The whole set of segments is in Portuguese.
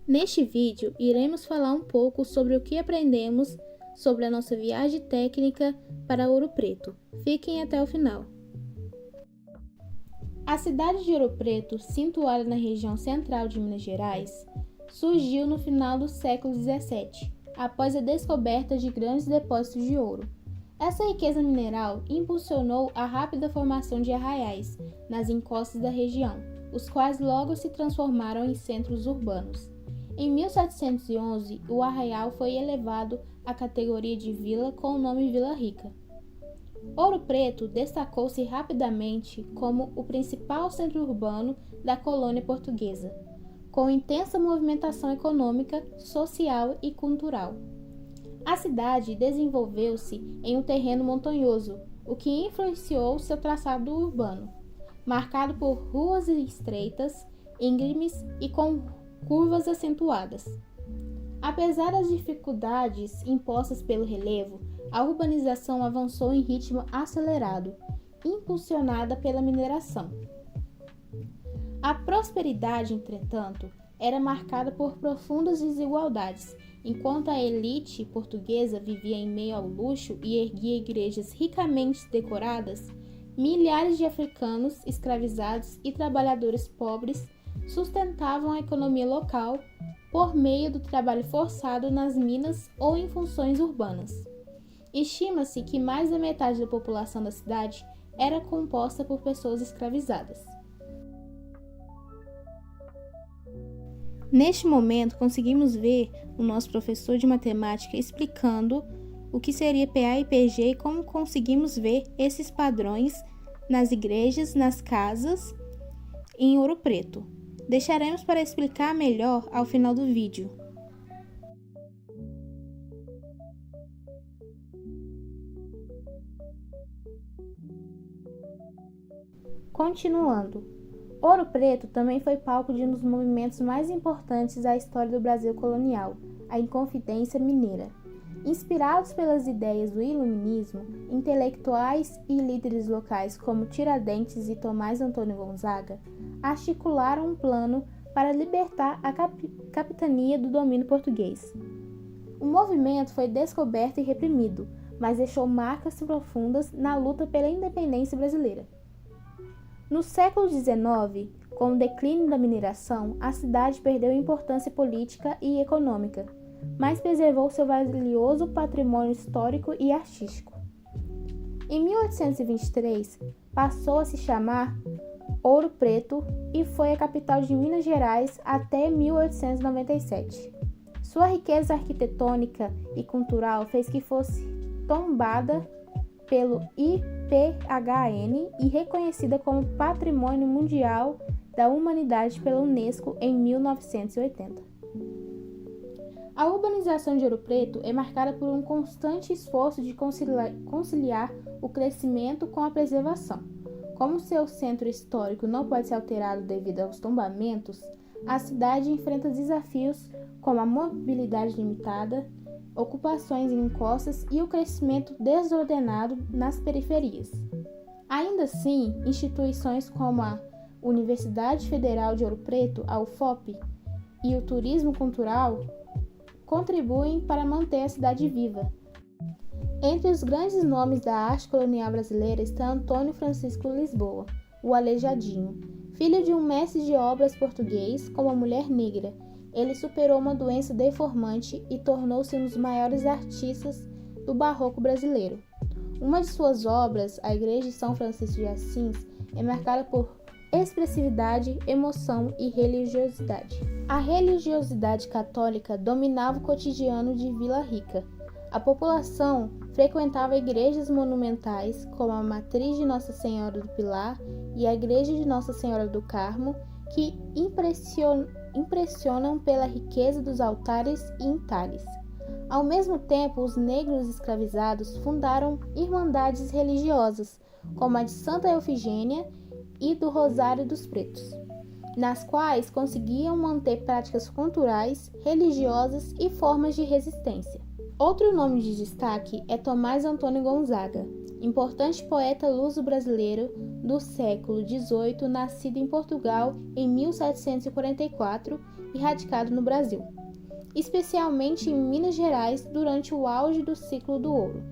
Neste vídeo, iremos falar um pouco sobre o que aprendemos sobre a nossa viagem técnica para Ouro Preto. Fiquem até o final. A cidade de Ouro Preto, situada na região central de Minas Gerais, surgiu no final do século XVII, após a descoberta de grandes depósitos de ouro. Essa riqueza mineral impulsionou a rápida formação de arraiais nas encostas da região, os quais logo se transformaram em centros urbanos. Em 1711, o arraial foi elevado à categoria de vila com o nome Vila Rica. Ouro Preto destacou-se rapidamente como o principal centro urbano da colônia portuguesa, com intensa movimentação econômica, social e cultural. A cidade desenvolveu-se em um terreno montanhoso, o que influenciou seu traçado urbano, marcado por ruas estreitas, íngremes e com curvas acentuadas. Apesar das dificuldades impostas pelo relevo, a urbanização avançou em ritmo acelerado, impulsionada pela mineração. A prosperidade, entretanto, era marcada por profundas desigualdades. Enquanto a elite portuguesa vivia em meio ao luxo e erguia igrejas ricamente decoradas, milhares de africanos escravizados e trabalhadores pobres sustentavam a economia local por meio do trabalho forçado nas minas ou em funções urbanas. Estima-se que mais da metade da população da cidade era composta por pessoas escravizadas. Neste momento, conseguimos ver o nosso professor de matemática explicando o que seria PA e PG e como conseguimos ver esses padrões nas igrejas, nas casas em Ouro Preto. Deixaremos para explicar melhor ao final do vídeo. Continuando, Ouro Preto também foi palco de um dos movimentos mais importantes da história do Brasil colonial, a Inconfidência Mineira. Inspirados pelas ideias do Iluminismo, intelectuais e líderes locais como Tiradentes e Tomás Antônio Gonzaga articularam um plano para libertar a capitania do domínio português. O movimento foi descoberto e reprimido, mas deixou marcas profundas na luta pela independência brasileira. No século XIX, com o declínio da mineração, a cidade perdeu importância política e econômica, mas preservou seu valioso patrimônio histórico e artístico. Em 1823, passou a se chamar Ouro Preto e foi a capital de Minas Gerais até 1897. Sua riqueza arquitetônica e cultural fez que fosse tombada pelo IPHN e reconhecida como Patrimônio Mundial da Humanidade pela Unesco em 1980. A urbanização de Ouro Preto é marcada por um constante esforço de conciliar o crescimento com a preservação. Como seu centro histórico não pode ser alterado devido aos tombamentos, a cidade enfrenta desafios como a mobilidade limitada, ocupações em encostas e o crescimento desordenado nas periferias. Ainda assim, instituições como a Universidade Federal de Ouro Preto, a UFOP, e o turismo cultural contribuem para manter a cidade viva. Entre os grandes nomes da arte colonial brasileira está Antônio Francisco Lisboa, o Aleijadinho. Filho de um mestre de obras português com uma mulher negra, ele superou uma doença deformante e tornou-se um dos maiores artistas do barroco brasileiro. Uma de suas obras, a Igreja de São Francisco de Assis, é marcada por expressividade, emoção e religiosidade. A religiosidade católica dominava o cotidiano de Vila Rica. A população frequentava igrejas monumentais como a Matriz de Nossa Senhora do Pilar e a Igreja de Nossa Senhora do Carmo, que impressionam pela riqueza dos altares e entalhes. Ao mesmo tempo, os negros escravizados fundaram irmandades religiosas, como a de Santa Eufigênia e do Rosário dos Pretos, nas quais conseguiam manter práticas culturais, religiosas e formas de resistência. Outro nome de destaque é Tomás Antônio Gonzaga, importante poeta luso-brasileiro do século XVIII, nascido em Portugal em 1744 e radicado no Brasil, especialmente em Minas Gerais durante o auge do ciclo do ouro.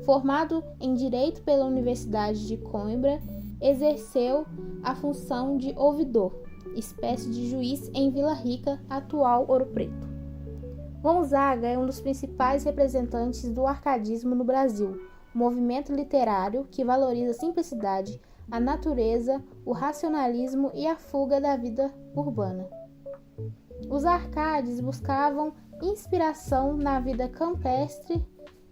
Formado em Direito pela Universidade de Coimbra, exerceu a função de ouvidor, espécie de juiz em Vila Rica, atual Ouro Preto. Gonzaga é um dos principais representantes do arcadismo no Brasil, movimento literário que valoriza a simplicidade, a natureza, o racionalismo e a fuga da vida urbana. Os arcades buscavam inspiração na vida campestre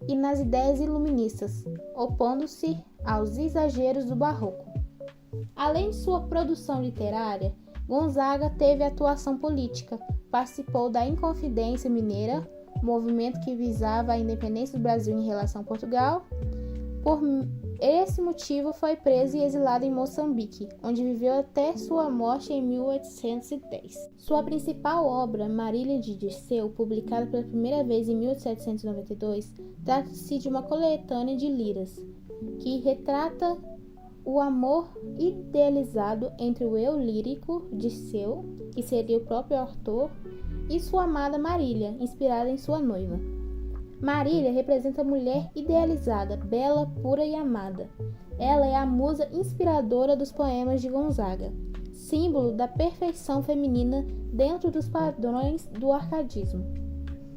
e nas ideias iluministas, opondo-se aos exageros do barroco. Além de sua produção literária, Gonzaga teve atuação política, participou da Inconfidência Mineira, movimento que visava a independência do Brasil em relação a Portugal. Por esse motivo, foi preso e exilado em Moçambique, onde viveu até sua morte em 1810. Sua principal obra, Marília de Dirceu, publicada pela primeira vez em 1792, trata-se de uma coletânea de liras, que retrata o amor idealizado entre o eu lírico, Dirceu, que seria o próprio autor, e sua amada Marília, inspirada em sua noiva. Marília representa a mulher idealizada, bela, pura e amada. Ela é a musa inspiradora dos poemas de Gonzaga, símbolo da perfeição feminina dentro dos padrões do arcadismo.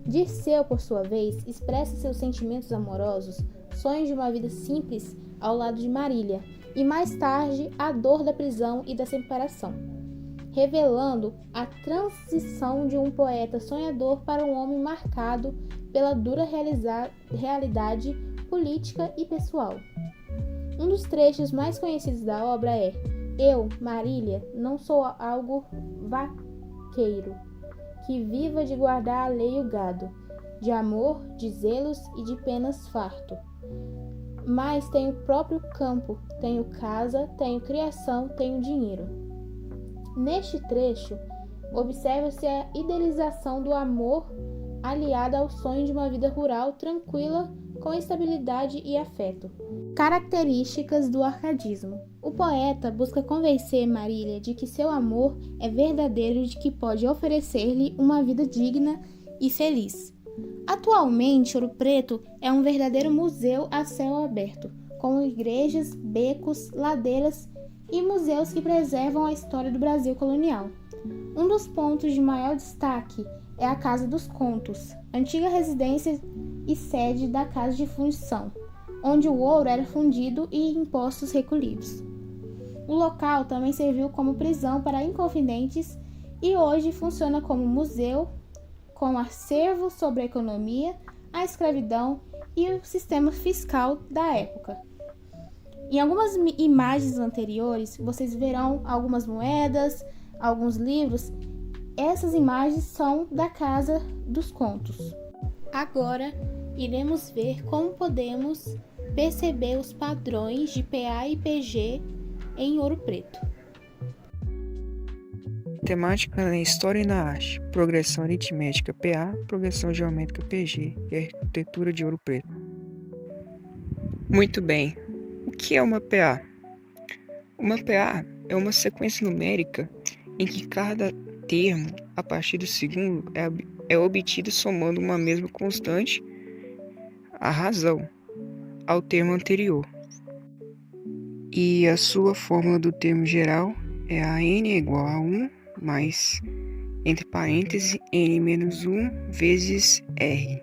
Dirceu, por sua vez, expressa seus sentimentos amorosos, sonhos de uma vida simples ao lado de Marília, e mais tarde a dor da prisão e da separação, revelando a transição de um poeta sonhador para um homem marcado pela dura realidade política e pessoal. Um dos trechos mais conhecidos da obra é: Eu, Marília, não sou algo vaqueiro, que viva de guardar a lei e o gado, de amor, de zelos e de penas farto. Mas tenho próprio campo, tenho casa, tenho criação, tenho dinheiro. Neste trecho, observa-se a idealização do amor aliada ao sonho de uma vida rural tranquila, com estabilidade e afeto. Características do arcadismo. O poeta busca convencer Marília de que seu amor é verdadeiro e de que pode oferecer-lhe uma vida digna e feliz. Atualmente, Ouro Preto é um verdadeiro museu a céu aberto, com igrejas, becos, ladeiras e museus que preservam a história do Brasil colonial. Um dos pontos de maior destaque é a Casa dos Contos, antiga residência e sede da Casa de Fundição, onde o ouro era fundido e impostos recolhidos. O local também serviu como prisão para inconfidentes e hoje funciona como museu, com acervo sobre a economia, a escravidão e o sistema fiscal da época. Em algumas imagens anteriores, vocês verão algumas moedas, alguns livros. Essas imagens são da Casa dos Contos. Agora, iremos ver como podemos perceber os padrões de PA e PG em Ouro Preto. Temática na História e na Arte, Progressão Aritmética PA, Progressão Geométrica PG e Arquitetura de Ouro Preto. Muito bem, o que é uma PA? Uma PA é uma sequência numérica em que cada termo, a partir do segundo, é obtido somando uma mesma constante, a razão, ao termo anterior. E a sua fórmula do termo geral é a n é igual a 1 mais, entre parênteses, n menos 1 vezes r.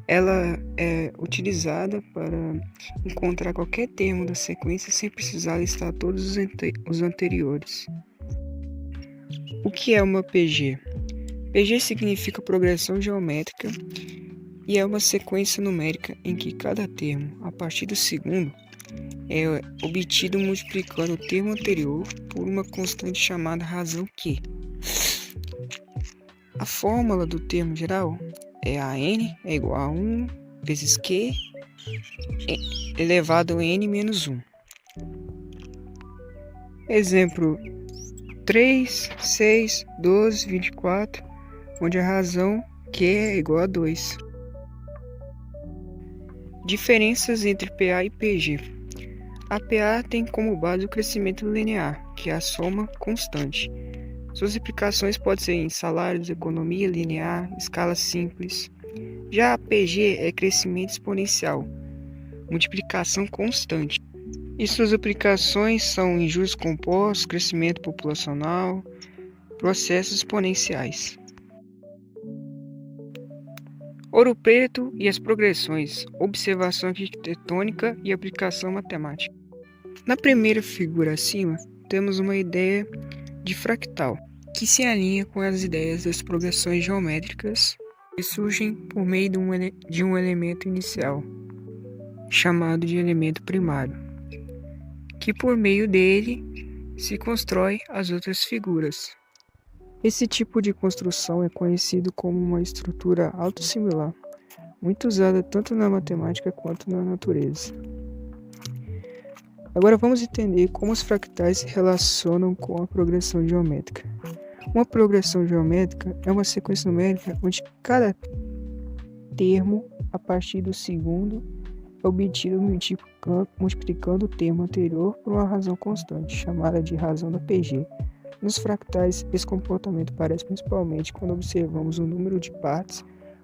Ela é utilizada para encontrar qualquer termo da sequência sem precisar listar todos os anteriores. O que é uma PG? PG significa progressão geométrica e é uma sequência numérica em que cada termo, a partir do segundo, é obtido multiplicando o termo anterior por uma constante chamada razão Q. A fórmula do termo geral é a n é igual a 1 vezes Q elevado a n menos 1. Exemplo: 3, 6, 12, 24, onde a razão Q é igual a 2. Diferenças entre PA e PG. A PA tem como base o crescimento linear, que é a soma constante. Suas aplicações podem ser em salários, economia linear, escala simples. Já a PG é crescimento exponencial, multiplicação constante. E suas aplicações são em juros compostos, crescimento populacional, processos exponenciais. Ouro Preto e as progressões, observação arquitetônica e aplicação matemática. Na primeira figura acima, temos uma ideia de fractal, que se alinha com as ideias das progressões geométricas que surgem por meio de um elemento inicial, chamado de elemento primário, que por meio dele se constrói as outras figuras. Esse tipo de construção é conhecido como uma estrutura autossimilar, muito usada tanto na matemática quanto na natureza. Agora vamos entender como os fractais se relacionam com a progressão geométrica. Uma progressão geométrica é uma sequência numérica onde cada termo a partir do segundo é obtido multiplicando o termo anterior por uma razão constante, chamada de razão da PG. Nos fractais, esse comportamento aparece principalmente quando observamos o número de partes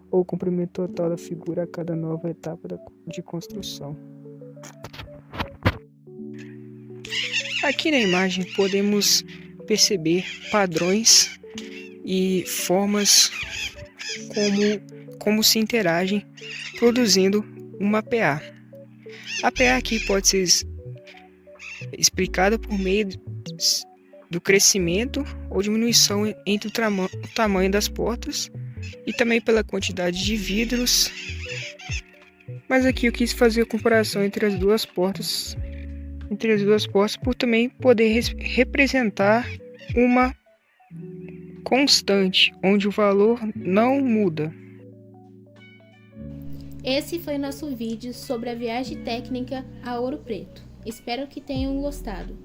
ou o comprimento total da figura a cada nova etapa de construção. Aqui na imagem podemos perceber padrões e formas como se interagem, produzindo uma PA. A PA aqui pode ser explicada por meio do crescimento ou diminuição entre o tamanho das portas e também pela quantidade de vidros. Mas aqui eu quis fazer a comparação entre as duas portas por também poder representar uma constante, onde o valor não muda. Esse foi nosso vídeo sobre a viagem técnica a Ouro Preto. Espero que tenham gostado.